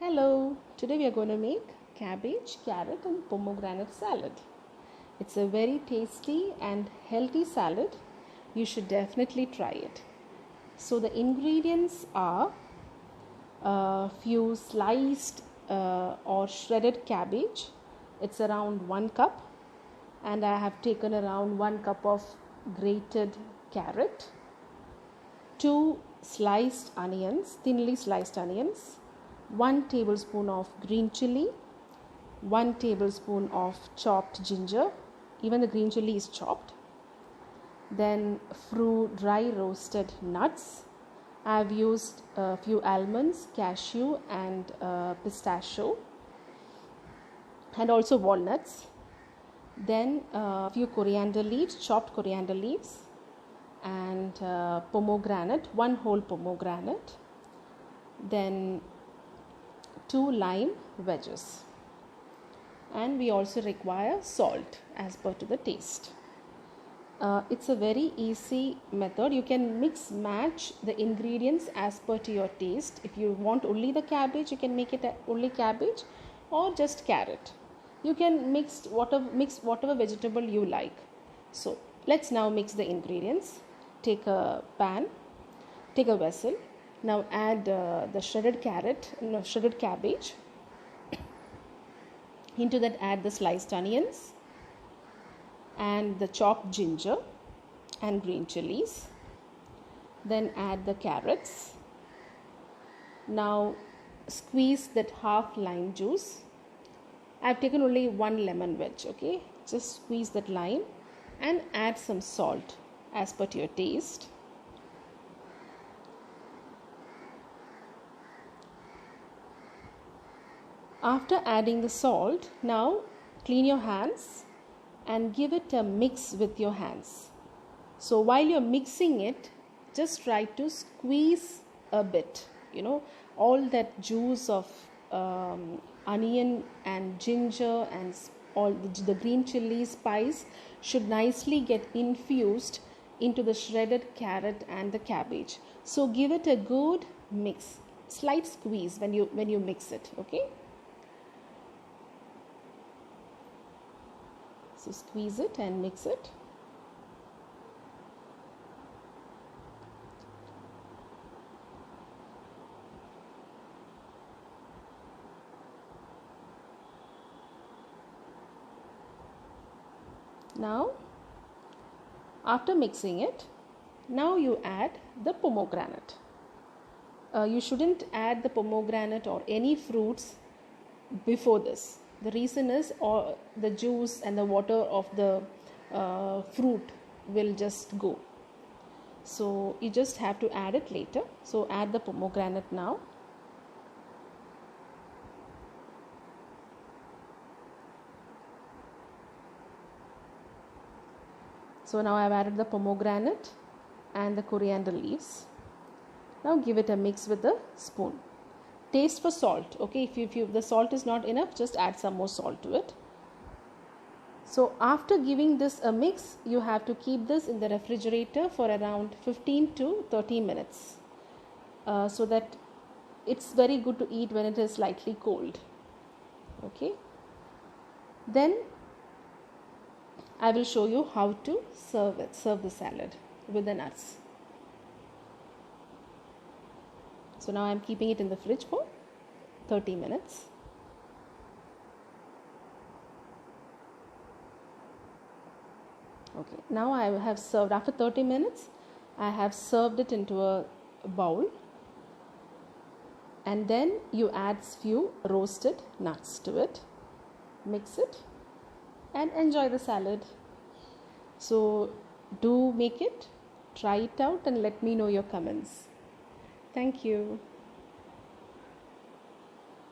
Hello, today we are going to make cabbage, carrot and pomegranate salad. It's a very tasty and healthy salad. You should definitely try it. So the ingredients are a few sliced or shredded cabbage. It's around 1 cup, and I have taken around 1 cup of grated carrot, 2 sliced onions, thinly sliced onions, 1 tablespoon of green chili, 1 tablespoon of chopped ginger, even the green chili is chopped, then few dry roasted nuts. I have used a few almonds, cashew and pistachio, and also walnuts, then a few coriander leaves, chopped coriander leaves, and pomegranate, 1 whole pomegranate, then 2 lime wedges, and we also require salt as per to the taste. It's a very easy method. You can mix match the ingredients as per to your taste. If you want only the cabbage, you can make it only cabbage or just carrot. You can mix whatever vegetable you like. So let's now mix the ingredients. Take a pan, take a vessel. Now add the shredded cabbage. Into that add the sliced onions and the chopped ginger and green chilies. Then add the carrots. Now squeeze that half lime juice. I have taken only 1 lemon wedge, okay? Just squeeze that lime and add some salt as per to your taste. After adding the salt, now clean your hands and give it a mix with your hands. So while you're mixing it, just try to squeeze a bit, all that juice of onion and ginger and all the green chili spice should nicely get infused into the shredded carrot and the cabbage. So give it a good mix, slight squeeze when you mix it, okay? So squeeze it and mix it. Now, after mixing it, now you add the pomegranate. You shouldn't add the pomegranate or any fruits before this. The reason is the juice and the water of the fruit will just go. So you just have to add it later. So add the pomegranate now. So now I have added the pomegranate and the coriander leaves. Now give it a mix with the spoon. Taste for salt, okay? If the salt is not enough, just add some more salt to it. So after giving this a mix, you have to keep this in the refrigerator for around 15 to 30 minutes so that it's very good to eat when it is slightly cold, okay? Then I will show you how to serve the salad with the nuts. So now I am keeping it in the fridge for 30 minutes. Okay, now I have served, after 30 minutes, I have served it into a bowl. And then you add few roasted nuts to it. Mix it and enjoy the salad. So do make it, try it out and let me know your comments. Thank you.